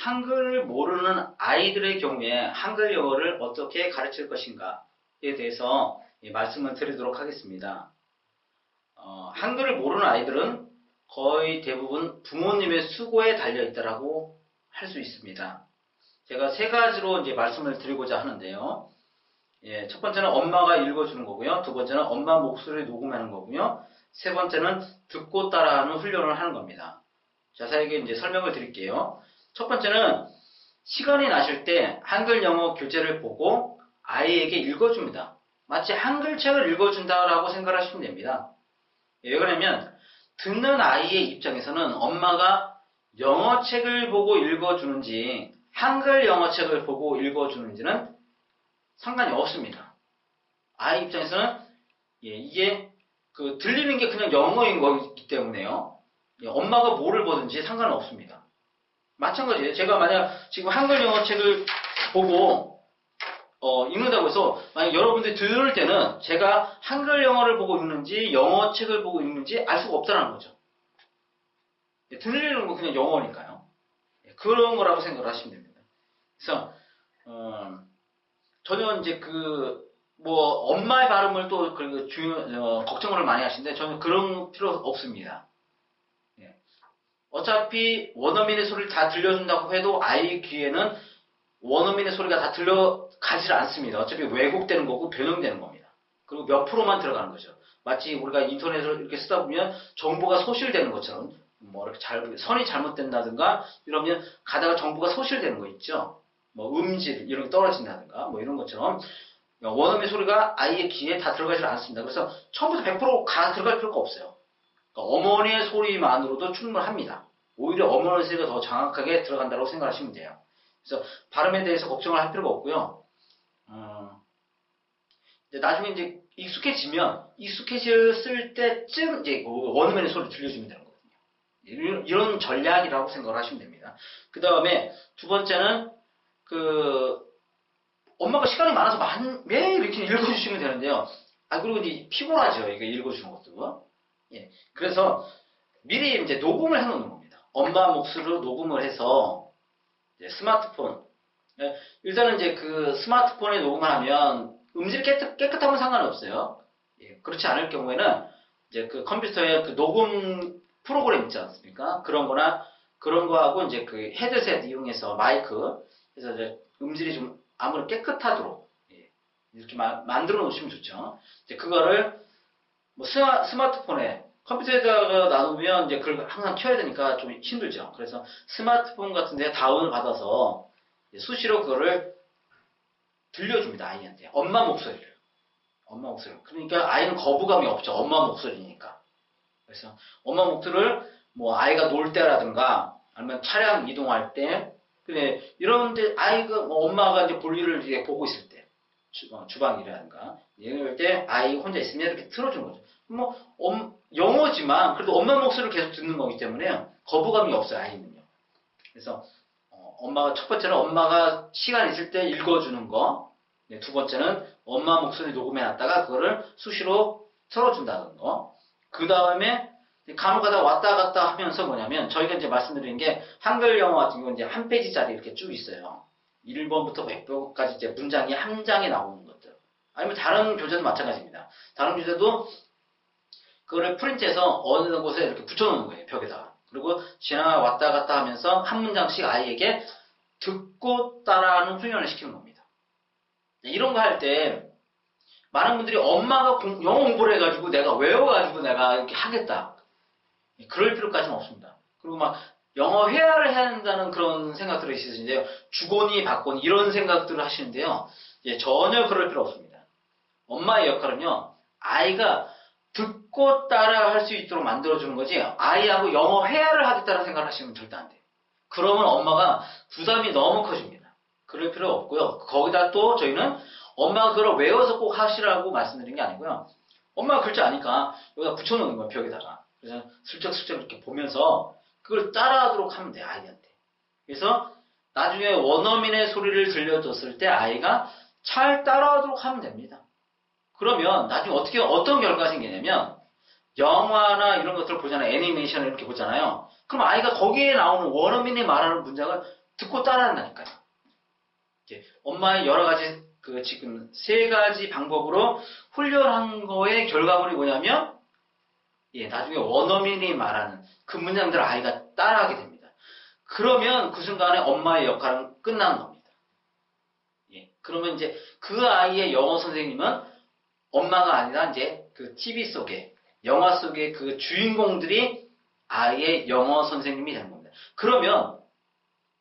한글을 모르는 아이들의 경우에 한글 영어를 어떻게 가르칠 것인가에 대해서 말씀을 드리도록 하겠습니다. 한글을 모르는 아이들은 거의 대부분 부모님의 수고에 달려있다라고 할 수 있습니다. 제가 세 가지로 이제 말씀을 드리고자 하는데요. 첫 번째는 엄마가 읽어주는 거고요. 두 번째는 엄마 목소리를 녹음하는 거고요. 세 번째는 듣고 따라하는 훈련을 하는 겁니다. 자세하게 이제 설명을 드릴게요. 첫 번째는 시간이 나실 때 한글 영어 교재를 보고 아이에게 읽어줍니다. 마치 한글 책을 읽어준다라고 생각하시면 됩니다. 왜 그러냐면 듣는 아이의 입장에서는 엄마가 영어 책을 보고 읽어주는지 한글 영어 책을 보고 읽어주는지는 상관이 없습니다. 아이 입장에서는 이게 들리는 게 그냥 영어인 거기 때문에요. 엄마가 뭐를 보든지 상관은 없습니다. 마찬가지예요. 제가 만약 지금 한글 영어 책을 보고 읽는다고 해서 만약 여러분들이 들을 때는 제가 한글 영어를 보고 읽는지 영어 책을 보고 읽는지 알 수가 없다는 거죠. 들리는 건 그냥 영어니까요. 그런 거라고 생각을 하시면 됩니다. 그래서 전혀 이제 엄마의 발음을 또 걱정을 많이 하시는데 저는 그런 필요 없습니다. 어차피 원어민의 소리를 다 들려준다고 해도 아이 귀에는 원어민의 소리가 다 들려가질 않습니다. 어차피 왜곡되는 거고 변형되는 겁니다. 그리고 몇 프로만 들어가는 거죠. 마치 우리가 인터넷을 이렇게 쓰다 보면 정보가 소실되는 것처럼 이렇게 선이 잘못된다든가 이러면 가다가 정보가 소실되는 거 있죠. 음질 이런 게 떨어진다든가 이런 것처럼 원어민 소리가 아이의 귀에 다 들어가질 않습니다. 그래서 처음부터 100% 다 들어갈 필요가 없어요. 그러니까 어머니의 소리만으로도 충분합니다. 오히려 어머니의 소리가 더 정확하게 들어간다고 생각하시면 돼요. 그래서 발음에 대해서 걱정을 할 필요가 없고요. 나중에 이제 익숙해졌을 때쯤 이제 원어민의 소리를 들려주면 되는 거거든요. 이런 전략이라고 생각을 하시면 됩니다. 그 다음에 두 번째는 엄마가 시간이 많아서 매일 이렇게 읽어주시면 되는데요. 그리고 이제 피곤하죠. 이거 읽어주는 것도. 그래서 미리 이제 녹음을 해놓는 겁니다. 엄마 목소리로 녹음을 해서 스마트폰. 일단은 이제 스마트폰에 녹음을 하면 음질이 깨끗하면 상관이 없어요. 그렇지 않을 경우에는 이제 컴퓨터에 녹음 프로그램 있지 않습니까? 그런 거하고 이제 헤드셋 이용해서 마이크 해서 이제 음질이 좀 아무래도 깨끗하도록 이렇게 만들어 놓으시면 좋죠. 이제 그거를 스마트폰에 컴퓨터에다가 놔두면 이제 그걸 항상 켜야 되니까 좀 힘들죠. 그래서 스마트폰 같은 데 다운을 받아서 수시로 그거를 들려줍니다. 아이한테. 엄마 목소리를. 그러니까 아이는 거부감이 없죠. 엄마 목소리니까. 그래서 엄마 목소리를 아이가 놀 때라든가 아니면 차량 이동할 때 이런데 엄마가 이제 볼일을 이제 보고 있을 때 주방이라든가 이럴 때 아이 혼자 있으면 이렇게 틀어주는 거죠. 영어지만 그래도 엄마 목소리를 계속 듣는 거기 때문에 거부감이 없어요. 아이는요. 그래서 첫 번째는 엄마가 시간 있을 때 읽어주는 거. 두 번째는 엄마 목소리 녹음해놨다가 그거를 수시로 틀어준다는 거. 그 다음에 간혹가다 왔다 갔다 하면서 저희가 이제 말씀드리는 게 한글 영어 같은 경우는 이제 한 페이지짜리 이렇게 쭉 있어요. 1번부터 100번까지 이제 문장이 한 장에 나오는 것들. 아니면 다른 교재도 마찬가지입니다. 다른 교재도 그거를 프린트해서 어느 곳에 이렇게 붙여놓는 거예요. 벽에다가. 그리고 지나 왔다 갔다 하면서 한 문장씩 아이에게 듣고 따라하는 훈련을 시키는 겁니다. 이런 거 할 때 많은 분들이 엄마가 영어 공부를 해가지고 내가 외워가지고 내가 이렇게 하겠다. 그럴 필요까지는 없습니다. 그리고 영어 회화를 해야 한다는 그런 생각들이 있으신데요. 주거니 받거니 이런 생각들을 하시는데요. 전혀 그럴 필요 없습니다. 엄마의 역할은요. 아이가 듣고 따라 할 수 있도록 만들어주는 거지 아이하고 영어 회화를 하겠다는 생각을 하시면 절대 안 돼요. 그러면 엄마가 부담이 너무 커집니다. 그럴 필요 없고요. 거기다 또 저희는 엄마가 그걸 외워서 꼭 하시라고 말씀드린 게 아니고요. 엄마가 글자 아니까 여기다 붙여놓는 거예요. 벽에다가. 그래서 슬쩍슬쩍 이렇게 보면서 그걸 따라하도록 하면 돼요. 아이한테. 그래서 나중에 원어민의 소리를 들려줬을 때 아이가 잘 따라하도록 하면 됩니다. 그러면 나중에 어떤 결과가 생기냐면 영화나 이런 것들을 보잖아요. 애니메이션을 이렇게 보잖아요. 그럼 아이가 거기에 나오는 원어민이 말하는 문장을 듣고 따라한다니까요. 엄마의 여러 가지 지금 세 가지 방법으로 훈련한 거의 결과물이 뭐냐면 나중에 원어민이 말하는 그 문장들을 아이가 따라하게 됩니다. 그러면 그 순간에 엄마의 역할은 끝나는 겁니다. 그러면 이제 그 아이의 영어 선생님은 엄마가 아니라 이제 그 TV 속에 영화 속의 그 주인공들이 아이의 영어 선생님이 되는 겁니다. 그러면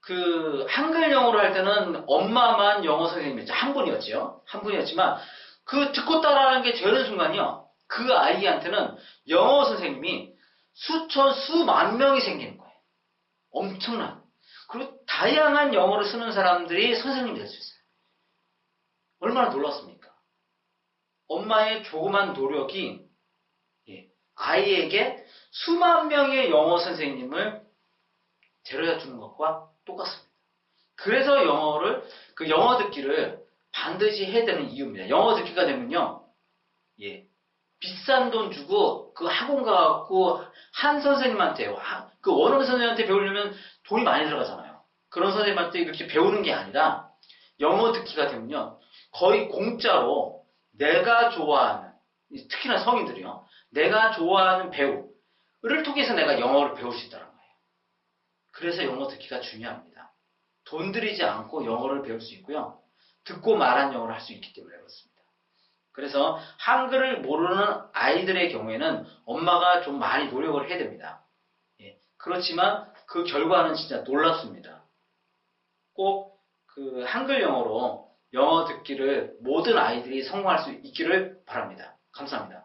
그 한글 영어로 할 때는 엄마만 영어 선생님이었죠. 한 분이었죠. 한 분이었지만 그 듣고 따라하는 게 되는 순간이요. 그 아이한테는 영어 선생님이 수천, 수만 명이 생기는 거예요. 엄청난. 그리고 다양한 영어를 쓰는 사람들이 선생님이 될 수 있어요. 얼마나 놀랐습니까? 엄마의 조그만 노력이 아이에게 수만 명의 영어 선생님을 데려다 주는 것과 똑같습니다. 그래서 영어 듣기를 반드시 해야 되는 이유입니다. 영어 듣기가 되면요, 비싼 돈 주고 그 학원 가갖고 한 선생님한테, 그 원어민 선생님한테 배우려면 돈이 많이 들어가잖아요. 그런 선생님한테 이렇게 배우는 게 아니라 영어 듣기가 되면요, 거의 공짜로 내가 좋아하는, 특히나 성인들이요, 내가 좋아하는 배우를 통해서 내가 영어를 배울 수 있다는 거예요. 그래서 영어 듣기가 중요합니다. 돈 들이지 않고 영어를 배울 수 있고요. 듣고 말한 영어를 할 수 있기 때문에 그렇습니다. 그래서 한글을 모르는 아이들의 경우에는 엄마가 좀 많이 노력을 해야 됩니다. 그렇지만 그 결과는 진짜 놀랍습니다. 꼭 그 한글 영어로 영어 듣기를 모든 아이들이 성공할 수 있기를 바랍니다. 감사합니다.